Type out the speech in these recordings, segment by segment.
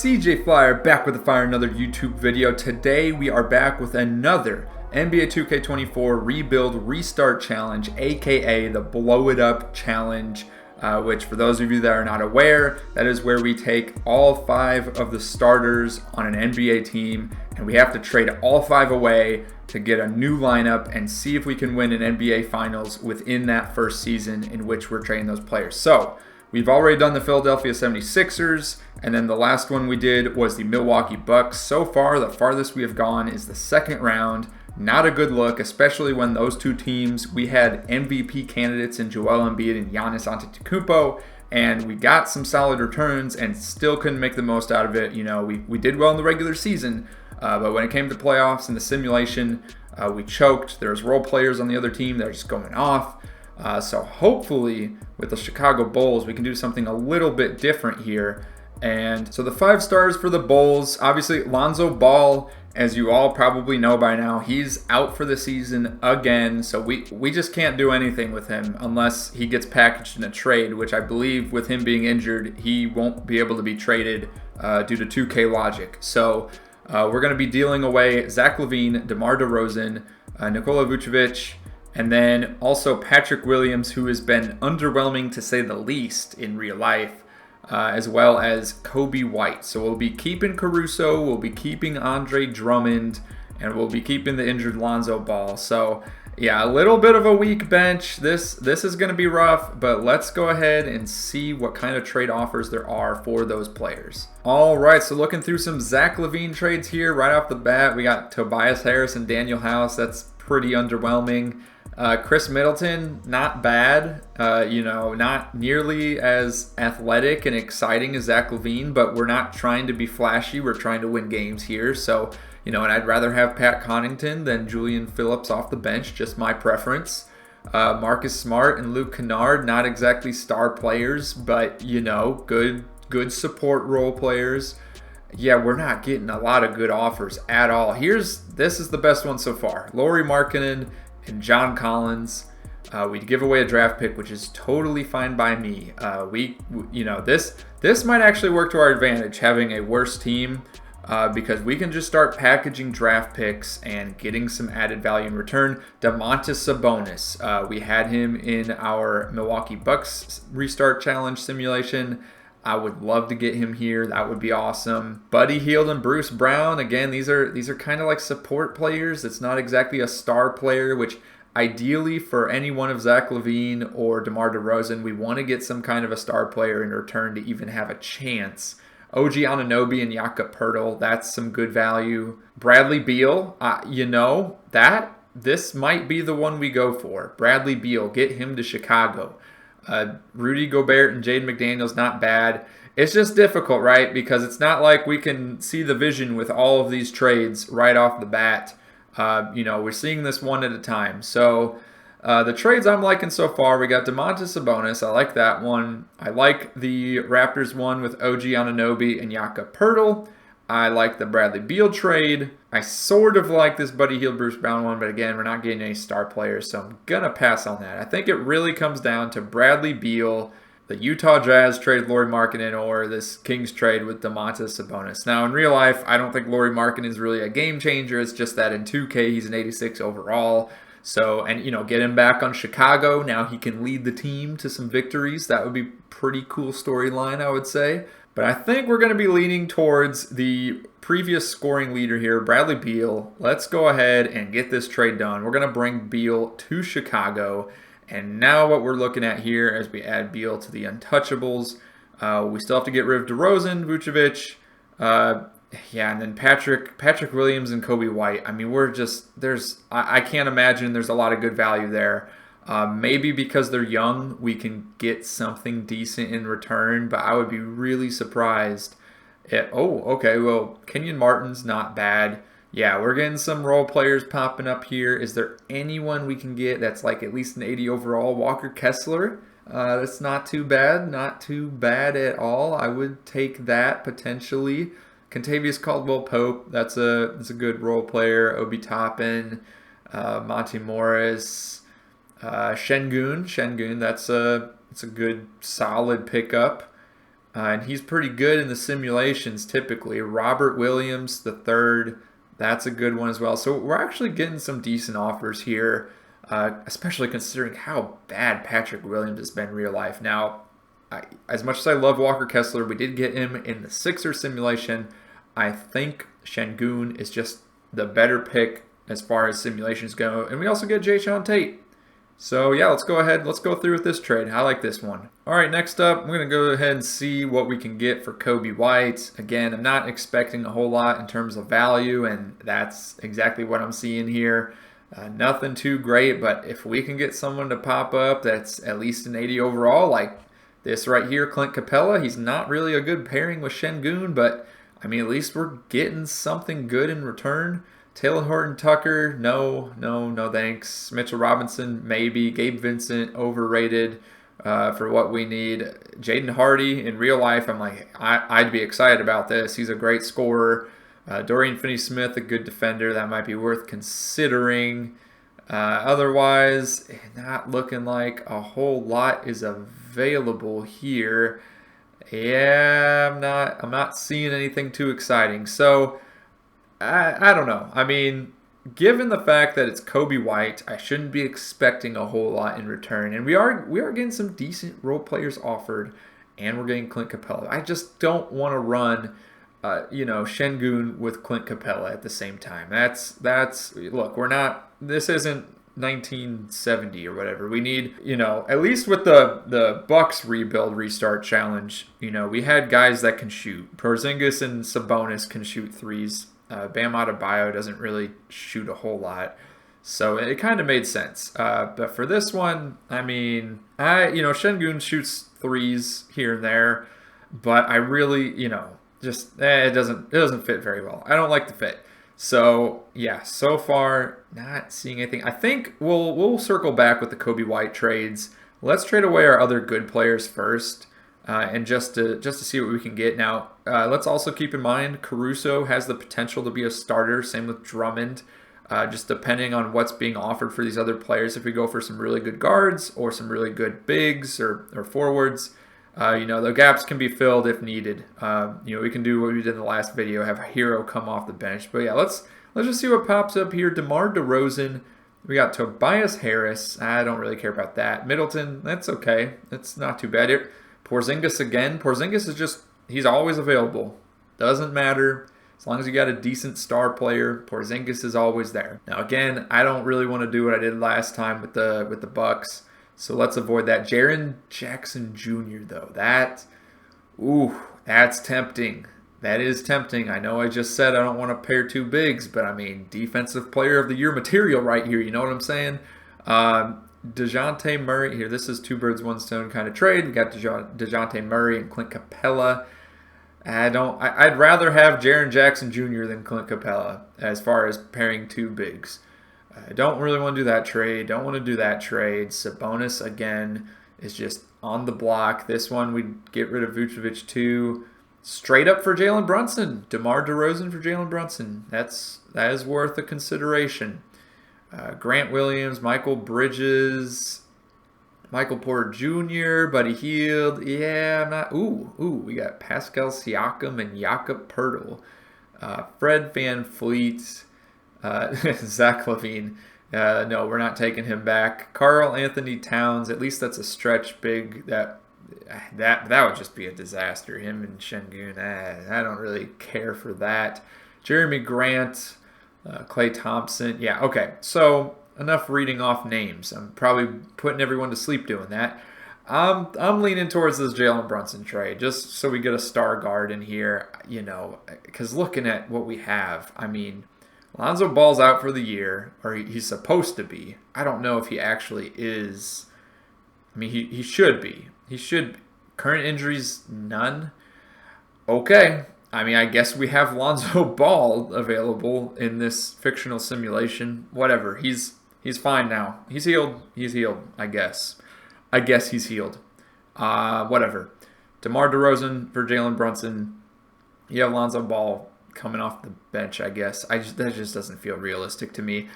CJ Flyer back with another YouTube video. Today we are back with another NBA 2K24 Rebuild Restart Challenge, aka the Blow It Up Challenge, which for those of you that are not aware, that is where we take all 5 of the starters on an NBA team and we have to trade all 5 away to get a new lineup and see if we can win an NBA Finals within that first season in which we're trading those players. So we've already done the Philadelphia 76ers, and then the last one we did was the Milwaukee Bucks. So far, the farthest we have gone is the second round. Not a good look, especially when those two teams, we had MVP candidates in Joel Embiid and Giannis Antetokounmpo, and we got some solid returns and still couldn't make the most out of it. You know, we did well in the regular season, but when it came to playoffs and the simulation, we choked. There's role players on the other team that are just going off. So hopefully with the Chicago Bulls, we can do something a little bit different here. And so the 5 stars for the Bulls, obviously Lonzo Ball, as you all probably know by now, he's out for the season again. So we just can't do anything with him unless he gets packaged in a trade, which I believe with him being injured, he won't be able to be traded due to 2K logic. So we're going to be dealing away Zach LaVine, DeMar DeRozan, Nikola Vucevic, and then also Patrick Williams, who has been underwhelming to say the least in real life, as well as Kobe White. So we'll be keeping Caruso, we'll be keeping Andre Drummond, and we'll be keeping the injured Lonzo Ball. So yeah, a little bit of a weak bench. This is going to be rough, but let's go ahead and see what kind of trade offers there are for those players. All right, so looking through some Zach LaVine trades here right off the bat, we got Tobias Harris and Daniel House. That's pretty underwhelming. Chris Middleton, not bad, not nearly as athletic and exciting as Zach LaVine, but we're not trying to be flashy. We're trying to win games here. So, and I'd rather have Pat Connaughton than Julian Phillips off the bench, just my preference. Marcus Smart and Luke Kennard, not exactly star players, but, good support role players. Yeah, we're not getting a lot of good offers at all. This is the best one so far. Lauri Markkanen and John Collins. We'd give away a draft pick, which is totally fine by me. This might actually work to our advantage, having a worse team, because we can just start packaging draft picks and getting some added value in return. Domantas Sabonis, we had him in our Milwaukee Bucks Restart Challenge simulation. I would love to get him here. That would be awesome. Buddy Hield and Bruce Brown. Again, these are kind of like support players. It's not exactly a star player, which ideally for any one of Zach LaVine or DeMar DeRozan, we want to get some kind of a star player in return to even have a chance. OG Anunoby and Jakob Poeltl, that's some good value. Bradley Beal, this might be the one we go for. Bradley Beal, get him to Chicago. Rudy Gobert and Jaden McDaniels, not bad. It's just difficult, right? Because it's not like we can see the vision with all of these trades right off the bat. We're seeing this one at a time. So the trades I'm liking so far, we got Domantas Sabonis. I like that one. I like the Raptors one with OG Anunoby and Jakob Poeltl. I like the Bradley Beal trade. I sort of like this Buddy Hield Bruce Brown one, but again, we're not getting any star players, so I'm going to pass on that. I think it really comes down to Bradley Beal, the Utah Jazz trade with Lauri Markkanen, or this Kings trade with Domantas Sabonis. Now, in real life, I don't think Lauri Markkanen is really a game changer. It's just that in 2K, he's an 86 overall. So, and get him back on Chicago. Now he can lead the team to some victories. That would be pretty cool storyline, I would say. But I think we're going to be leaning towards the previous scoring leader here, Bradley Beal. Let's go ahead and get this trade done. We're going to bring Beal to Chicago. And now what we're looking at here as we add Beal to the untouchables, we still have to get rid of DeRozan, Vucevic, and then Patrick Williams and Kobe White. I mean, I can't imagine there's a lot of good value there. Maybe because they're young, we can get something decent in return, but I would be really surprised. Kenyon Martin's not bad. Yeah, we're getting some role players popping up here. Is there anyone we can get that's like at least an 80 overall? Walker Kessler, that's not too bad. Not too bad at all. I would take that potentially. Contavious Caldwell-Pope, that's a good role player. Obi Toppin, Monty Morris, Şengün, that's a good solid pickup. and he's pretty good in the simulations typically. Robert Williams, the third, that's a good one as well. So we're actually getting some decent offers here, especially considering how bad Patrick Williams has been in real life. Now, as much as I love Walker Kessler, we did get him in the Sixer simulation. I think Şengün is just the better pick as far as simulations go. And we also get Jae'Sean Tate. So yeah, let's go ahead. Let's go through with this trade. I like this one. All right, next up, I'm going to go ahead and see what we can get for Kobe White. Again, I'm not expecting a whole lot in terms of value, and that's exactly what I'm seeing here. Nothing too great, but if we can get someone to pop up that's at least an 80 overall, like this right here, Clint Capella, he's not really a good pairing with Şengün, but I mean, at least we're getting something good in return. Taylor Horton Tucker, no thanks. Mitchell Robinson, maybe. Gabe Vincent, overrated for what we need. Jaden Hardy, in real life, I'm like, I'd be excited about this. He's a great scorer. Dorian Finney-Smith, a good defender. That might be worth considering. Otherwise, not looking like a whole lot is available here. Yeah, I'm not seeing anything too exciting. So I don't know. I mean, given the fact that it's Kobe White, I shouldn't be expecting a whole lot in return. And we are getting some decent role players offered, and we're getting Clint Capella. I just don't want to run, Şengün with Clint Capella at the same time. That's look, we're not. This isn't 1970 or whatever. We need, at least with the Bucks rebuild restart challenge, we had guys that can shoot. Porzingis and Sabonis can shoot threes. Bam Adebayo doesn't really shoot a whole lot. So it kind of made sense. But for this one, I mean, Şengün shoots threes here and there, but I really, it doesn't fit very well. I don't like the fit. So yeah, so far not seeing anything. I think we'll circle back with the Kobe White trades. Let's trade away our other good players first, and just to see what we can get. Now, let's also keep in mind Caruso has the potential to be a starter. Same with Drummond. Just depending on what's being offered for these other players. If we go for some really good guards or some really good bigs or forwards, the gaps can be filled if needed. We can do what we did in the last video, have a hero come off the bench. But yeah, let's just see what pops up here. DeMar DeRozan. We got Tobias Harris. I don't really care about that. Middleton, that's okay. That's not too bad. Porzingis again. Porzingis is just, he's always available. Doesn't matter. As long as you got a decent star player, Porzingis is always there. Now again, I don't really want to do what I did last time with the Bucks. So let's avoid that. Jaren Jackson Jr. though. That's tempting. That is tempting. I know I just said I don't want to pair two bigs, but I mean, defensive player of the year material right here. You know what I'm saying? DeJounte Murray here. This is two birds, one stone kind of trade. We got DeJounte Murray and Clint Capella. I'd rather have Jaren Jackson Jr. than Clint Capella as far as pairing two bigs. I don't really want to do that trade. Don't want to do that trade. Sabonis, again, is just on the block. This one, we'd get rid of Vucevic too. Straight up for Jalen Brunson. DeMar DeRozan for Jalen Brunson. That is worth a consideration. Grant Williams, Michael Bridges, Michael Porter Jr., Buddy Hield. Yeah, I'm not. We got Pascal Siakam and Jakob Poeltl. Fred VanVleet. Zach LaVine. No, we're not taking him back. Karl Anthony Towns. At least that's a stretch big. That would just be a disaster. Him and Şengün. I don't really care for that. Jeremy Grant. Klay Thompson. Yeah, okay. So enough reading off names. I'm probably putting everyone to sleep doing that. I'm leaning towards this Jalen Brunson trade just so we get a star guard in here. Because looking at what we have, I mean, Lonzo Ball's out for the year, or he's supposed to be. I don't know if he actually is. I mean, he should be. He should be. Current injuries, none. Okay. I mean, I guess we have Lonzo Ball available in this fictional simulation. Whatever. He's fine now. He's healed. He's healed, I guess. I guess he's healed. Whatever. DeMar DeRozan for Jalen Brunson. You have Lonzo Ball coming off the bench, I guess. That just doesn't feel realistic to me.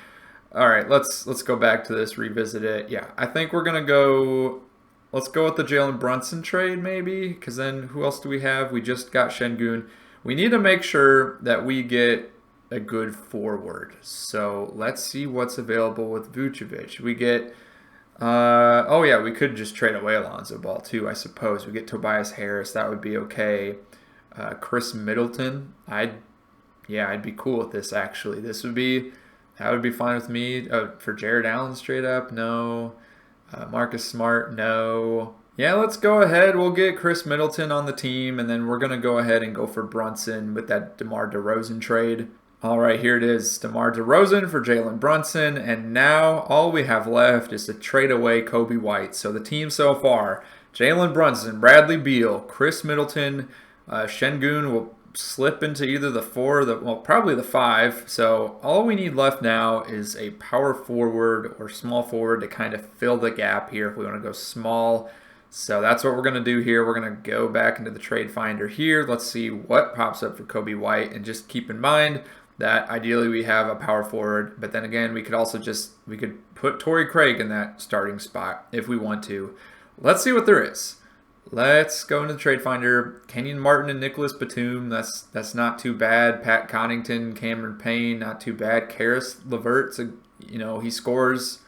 All right, let's go back to this, revisit it. Yeah, I think we're gonna go let's go with the Jalen Brunson trade maybe, because then who else do we have? We just got Şengün. We need to make sure that we get a good forward. So let's see what's available with Vucevic. We get, oh yeah, we could just trade away Alonzo Ball too, I suppose. We get Tobias Harris, that would be okay. Chris Middleton, I'd be cool with this actually. That would be fine with me. For Jared Allen straight up, no. Marcus Smart, no. Yeah, let's go ahead. We'll get Chris Middleton on the team, and then we're going to go ahead and go for Brunson with that DeMar DeRozan trade. All right, here it is. DeMar DeRozan for Jalen Brunson, and now all we have left is to trade away Kobe White. So the team so far, Jalen Brunson, Bradley Beal, Chris Middleton, Şengün will slip into either the 4 or probably the 5. So all we need left now is a power forward or small forward to kind of fill the gap here if we want to go small. So that's what we're going to do here. We're going to go back into the trade finder here. Let's see what pops up for Kobe White, and just keep in mind that ideally we have a power forward, but then again we could put Torrey Craig in that starting spot if we want to. Let's see what there is. Let's go into the trade finder. Kenyon Martin and Nicholas Batum. That's not too bad. Pat Connaughton, Cameron Payne, not too bad. Karis LeVert, he scores.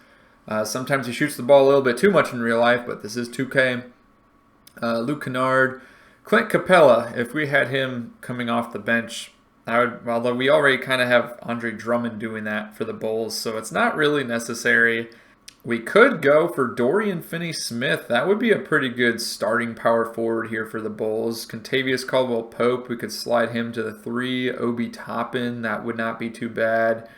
Sometimes he shoots the ball a little bit too much in real life, but this is 2K. Luke Kennard, Clint Capella. If we had him coming off the bench, although we already kind of have Andre Drummond doing that for the Bulls, so it's not really necessary. We could go for Dorian Finney-Smith. That would be a pretty good starting power forward here for the Bulls. Contavious Caldwell-Pope, we could slide him to the 3. Obi Toppin, that would not be too bad.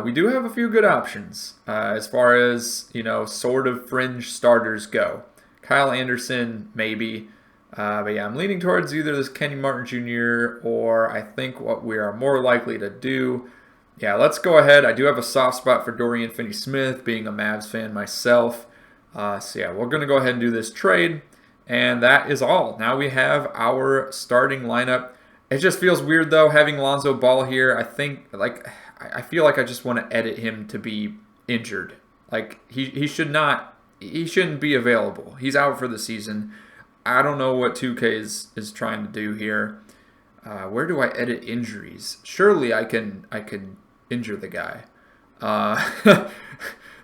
We do have a few good options as far as, sort of fringe starters go. Kyle Anderson, maybe. But yeah, I'm leaning towards either this Kenny Martin Jr. or I think what we are more likely to do. Yeah, let's go ahead. I do have a soft spot for Dorian Finney-Smith, being a Mavs fan myself. So yeah, we're going to go ahead and do this trade. And that is all. Now we have our starting lineup. It just feels weird, though, having Lonzo Ball here. I feel like I just want to edit him to be injured. Like, he shouldn't be available. He's out for the season. I don't know what 2K is trying to do here. Where do I edit injuries? Surely I can injure the guy. That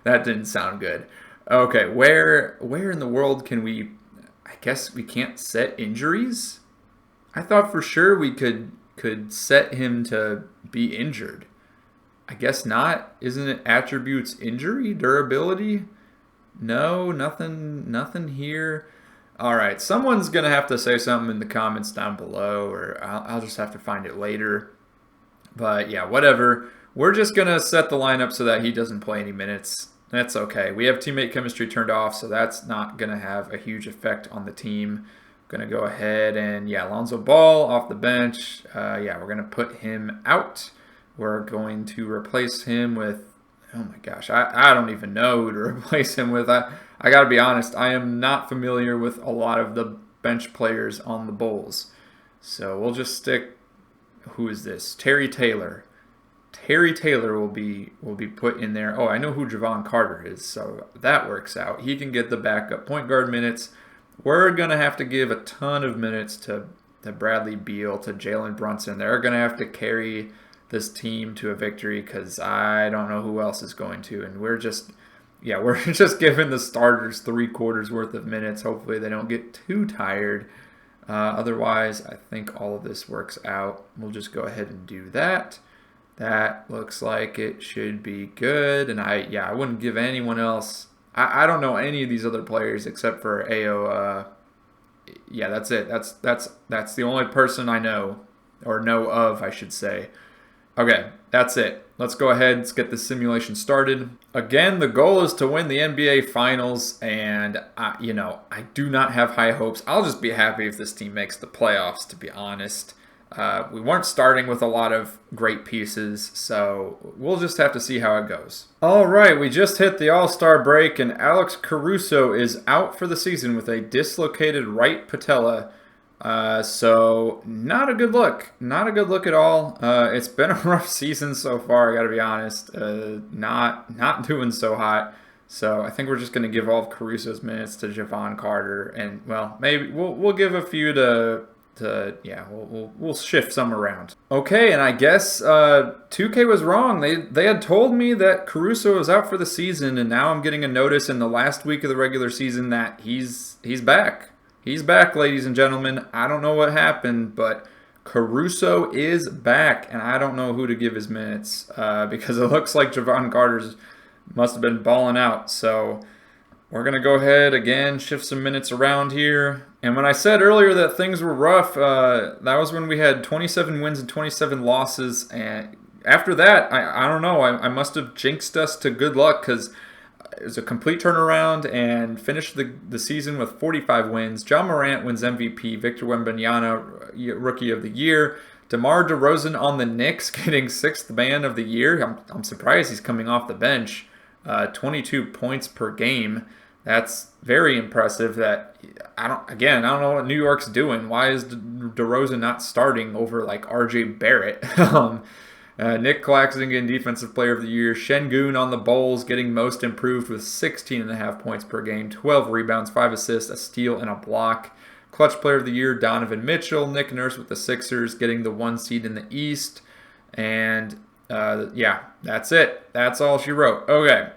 didn't sound good. Okay, where in the world can we? I guess we can't set injuries. I thought for sure we could set him to be injured. I guess not. Isn't it attributes injury, durability? No, nothing here. All right, someone's going to have to say something in the comments down below, or I'll just have to find it later. But yeah, whatever. We're just going to set the lineup so that he doesn't play any minutes. That's okay. We have teammate chemistry turned off, so that's not going to have a huge effect on the team. Going to go ahead and, yeah, Lonzo Ball off the bench. Yeah, we're going to put him out. We're going to replace him with, oh my gosh, I don't even know who to replace him with. I got to be honest, I am not familiar with a lot of the bench players on the Bulls. So we'll just stick, who is this? Terry Taylor. Terry Taylor will be put in there. Oh, I know who Javon Carter is, so that works out. He can get the backup point guard minutes. We're going to have to give a ton of minutes to Bradley Beal, to Jalen Brunson. They're going to have to carry this team to a victory because I don't know who else is going to. And we're just giving the starters 3/4 worth of minutes. Hopefully they don't get too tired. Otherwise, I think all of this works out. We'll just go ahead and do that. That looks like it should be good. And I wouldn't give anyone else. I don't know any of these other players except for AO. Yeah, that's it. That's the only person I know, or know of, I should say. Okay, that's it. Let's go ahead. Let's get the simulation started. Again, the goal is to win the NBA Finals, and I do not have high hopes. I'll just be happy if this team makes the playoffs, to be honest. We weren't starting with a lot of great pieces, so we'll just have to see how it goes. All right, we just hit the All-Star break, and Alex Caruso is out for the season with a dislocated right patella. So not a good look. Not a good look at all. It's been a rough season so far, I gotta be honest. Not doing so hot. So I think we're just going to give all of Caruso's minutes to Javon Carter, and well, maybe we'll give a few to yeah, we'll shift some around. Okay, and I guess 2K was wrong. They had told me that Caruso was out for the season, and now I'm getting a notice in the last week of the regular season that he's back. He's back, ladies and gentlemen. I don't know what happened, but Caruso is back, and I don't know who to give his minutes because it looks like Javon Carter's must have been balling out. So we're going to go ahead again, shift some minutes around here. And when I said earlier that things were rough, that was when we had 27 wins and 27 losses. And after that, I don't know, I must have jinxed us to good luck because it was a complete turnaround and finished the season with 45 wins. John Morant wins MVP. Victor Wembanyama, Rookie of the Year. DeMar DeRozan on the Knicks getting 6th Man of the Year. I'm surprised he's coming off the bench. 22 points per game. That's very impressive. That I don't know what New York's doing. Why is DeRozan not starting over like R.J. Barrett? Nick Claxton getting Defensive Player of the Year. Şengün on the Bulls getting Most Improved with 16.5 points per game, 12 rebounds, 5 assists, a steal, and a block. Clutch Player of the Year, Donovan Mitchell. Nick Nurse with the Sixers getting the 1 seed in the East. And yeah, that's it. That's all she wrote. Okay,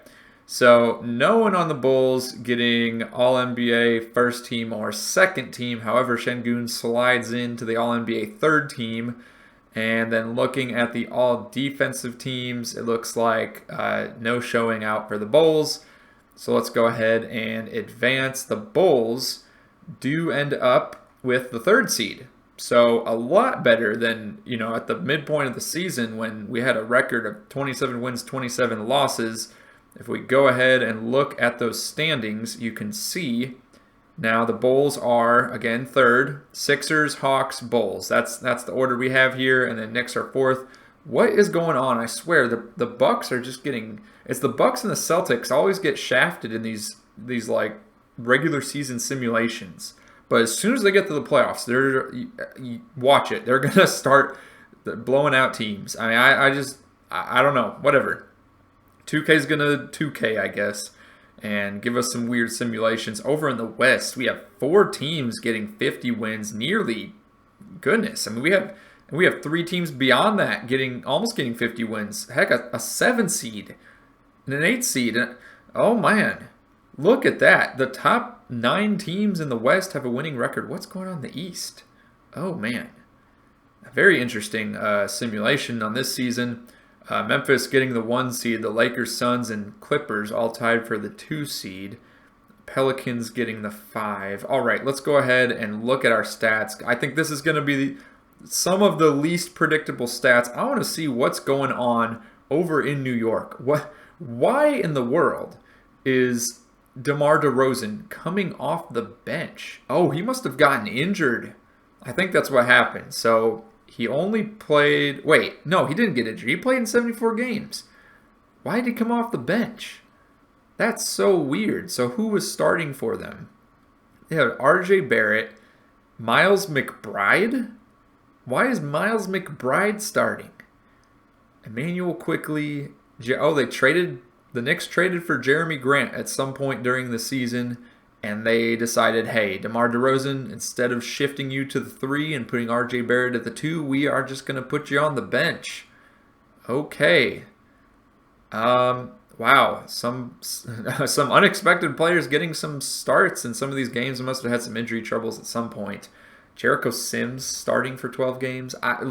so no one on the Bulls getting All-NBA first team or second team. However, Şengün slides into the All-NBA third team. And then looking at the all-defensive teams, it looks like no showing out for the Bulls. So let's go ahead and advance. The Bulls do end up with the 3rd seed. So a lot better than, at the midpoint of the season when we had a record of 27 wins, 27 losses. If we go ahead and look at those standings, you can see now the Bulls are, again, 3rd. Sixers, Hawks, Bulls. That's the order we have here, and then Knicks are 4th. What is going on? I swear, the Bucks are just getting... It's the Bucks and the Celtics always get shafted in these like regular season simulations. But as soon as they get to the playoffs, watch it. They're going to start blowing out teams. I mean, I don't know. Whatever. 2K is going to 2K, I guess, and give us some weird simulations. Over in the West, we have 4 teams getting 50 wins. Nearly, goodness. I mean, we have 3 teams beyond that almost getting 50 wins. Heck, a 7 seed and an 8 seed. Oh, man. Look at that. The top 9 teams in the West have a winning record. What's going on in the East? Oh, man. A very interesting simulation on this season. Memphis getting the 1 seed. The Lakers, Suns, and Clippers all tied for the 2 seed. Pelicans getting the 5. All right, let's go ahead and look at our stats. I think this is going to be some of the least predictable stats. I want to see what's going on over in New York. Why in the world is DeMar DeRozan coming off the bench? Oh, he must have gotten injured. I think that's what happened. So he only played... Wait, no, he didn't get injured. He played in 74 games. Why did he come off the bench? That's so weird. So who was starting for them? They had R.J. Barrett, Miles McBride. Why is Miles McBride starting? Emmanuel Quickley. The Knicks traded for Jeremy Grant at some point during the season, and they decided, hey, DeMar DeRozan, instead of shifting you to the 3 and putting R.J. Barrett at the 2, we are just going to put you on the bench. Okay. Wow. Some unexpected players getting some starts in some of these games. They must have had some injury troubles at some point. Jericho Sims starting for 12 games. I'm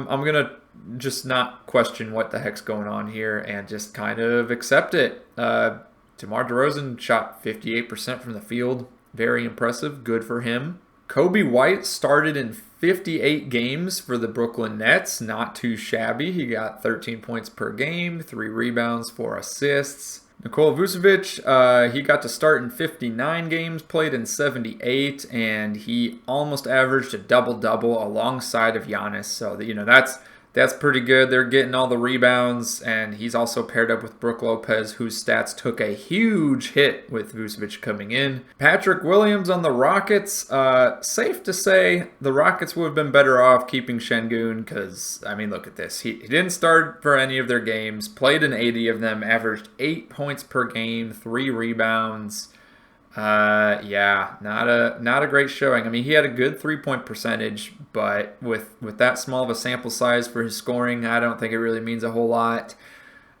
gonna just not question what the heck's going on here and just kind of accept it. DeMar DeRozan shot 58% from the field. Very impressive. Good for him. Kobe White started in 58 games for the Brooklyn Nets. Not too shabby. He got 13 points per game, 3 rebounds, 4 assists. Nikola Vucevic, he got to start in 59 games, played in 78, and he almost averaged a double-double alongside of Giannis. So, That's pretty good. They're getting all the rebounds, and he's also paired up with Brook Lopez, whose stats took a huge hit with Vucevic coming in. Patrick Williams on the Rockets. Safe to say the Rockets would have been better off keeping Şengün because, I mean, look at this. He didn't start for any of their games, played in 80 of them, averaged 8 points per game, 3 rebounds. Yeah, not a great showing. I mean, he had a good 3-point percentage, but with that small of a sample size for his scoring, I don't think it really means a whole lot.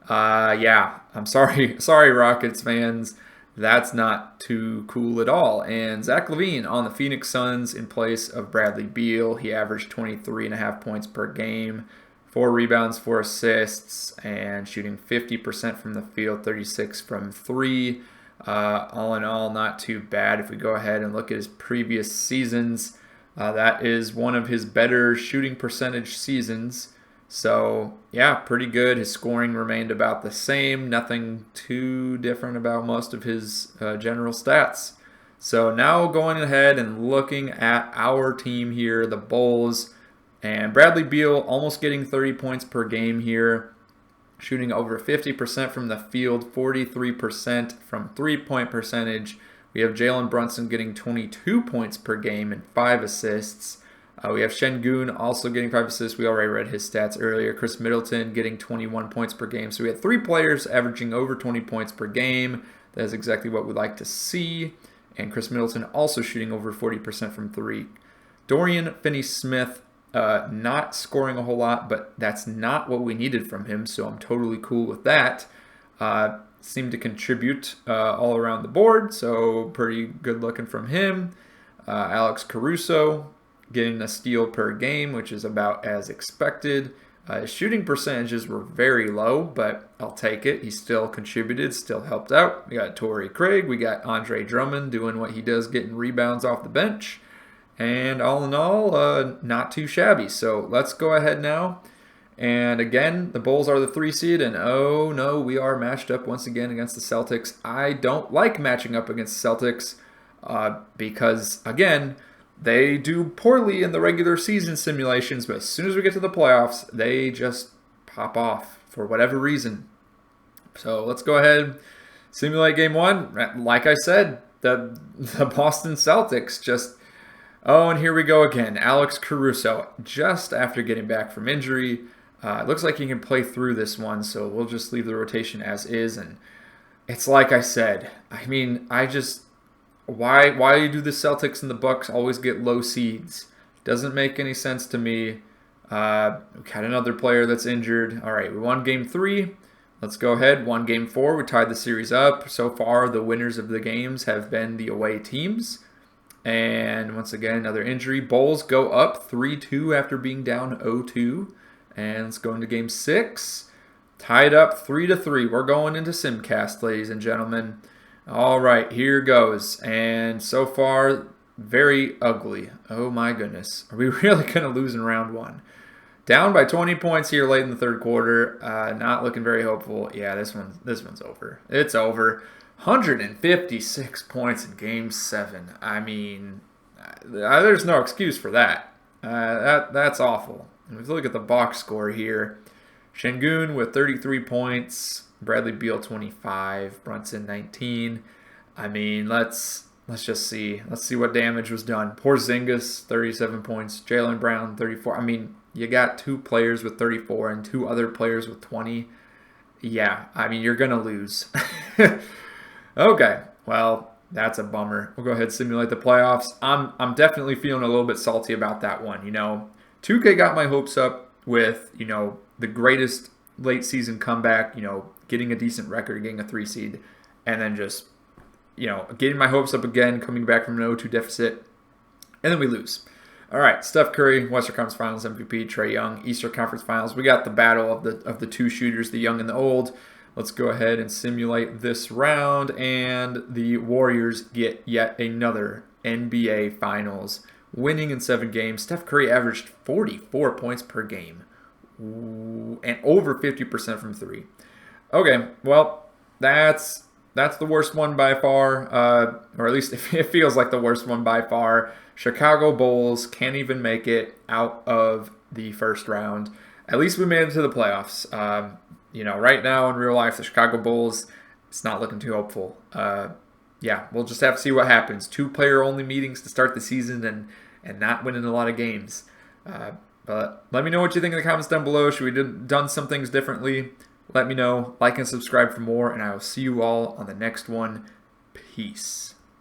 Yeah, I'm sorry, sorry Rockets fans. That's not too cool at all. And Zach LaVine on the Phoenix Suns in place of Bradley Beal. He averaged 23.5 points per game, 4 rebounds, 4 assists, and shooting 50% from the field, 36 from 3. All in all, not too bad. If we go ahead and look at his previous seasons, that is one of his better shooting percentage seasons. So, yeah, pretty good. His scoring remained about the same. Nothing too different about most of his general stats. So now going ahead and looking at our team here, the Bulls, and Bradley Beal almost getting 30 points per game here. Shooting over 50% from the field, 43% from 3-point percentage. We have Jalen Brunson getting 22 points per game and 5 assists. We have Şengün also getting 5 assists. We already read his stats earlier. Chris Middleton getting 21 points per game. So we had 3 players averaging over 20 points per game. That is exactly what we'd like to see. And Chris Middleton also shooting over 40% from 3. Dorian Finney-Smith not scoring a whole lot, but that's not what we needed from him, so I'm totally cool with that. Seemed to contribute all around the board, so pretty good looking from him. Alex Caruso getting a steal per game, which is about as expected. His shooting percentages were very low, but I'll take it. He still contributed, still helped out. We got Torrey Craig, we got Andre Drummond doing what he does, getting rebounds off the bench. And all in all, not too shabby. So let's go ahead now. And again, the Bulls are the 3 seed. And oh no, we are matched up once again against the Celtics. I don't like matching up against the Celtics because, again, they do poorly in the regular season simulations. But as soon as we get to the playoffs, they just pop off for whatever reason. So let's go ahead, simulate game 1. Like I said, the Boston Celtics just... Oh, and here we go again. Alex Caruso, just after getting back from injury. It looks like he can play through this one, so we'll just leave the rotation as is. And it's like I said. I mean, why do the Celtics and the Bucks always get low seeds? Doesn't make any sense to me. We had another player that's injured. All right, we won game 3. Let's go ahead. Won game 4. We tied the series up. So far, the winners of the games have been the away teams. And once again, another injury. Bulls go up 3-2 after being down 0-2. And let's go into game 6. Tied up 3-3. We're going into Simcast, ladies and gentlemen. All right, here goes. And so far, very ugly. Oh my goodness. Are we really going to lose in round 1? Down by 20 points here late in the third quarter. Not looking very hopeful. Yeah, this one's over. It's over. 156 points in Game 7. I mean, there's no excuse for that. That's awful. And if you look at the box score here, Şengün with 33 points, Bradley Beal 25, Brunson 19. I mean, let's just see. Let's see what damage was done. Porzingis 37 points, Jaylen Brown 34. I mean, you got 2 players with 34 and 2 other players with 20. Yeah, I mean, you're gonna lose. Okay, well, that's a bummer. We'll go ahead and simulate the playoffs. I'm definitely feeling a little bit salty about that one. 2K got my hopes up with, the greatest late season comeback, getting a decent record, getting a 3 seed, and then just, getting my hopes up again, coming back from an 0-2 deficit, and then we lose. All right, Steph Curry, Western Conference Finals MVP, Trae Young, Eastern Conference Finals. We got the battle of the 2 shooters, the young and the old. Let's go ahead and simulate this round, and the Warriors get yet another NBA Finals, winning in 7 games. Steph Curry averaged 44 points per game, and over 50% from 3. Okay, well, that's the worst one by far, or at least it feels like the worst one by far. Chicago Bulls can't even make it out of the first round. at least we made it to the playoffs. Right now in real life, the Chicago Bulls, it's not looking too hopeful. Yeah, we'll just have to see what happens. 2-player only meetings to start the season and not winning a lot of games. But let me know what you think in the comments down below. Should we have done some things differently? Let me know. Like and subscribe for more, and I will see you all on the next one. Peace.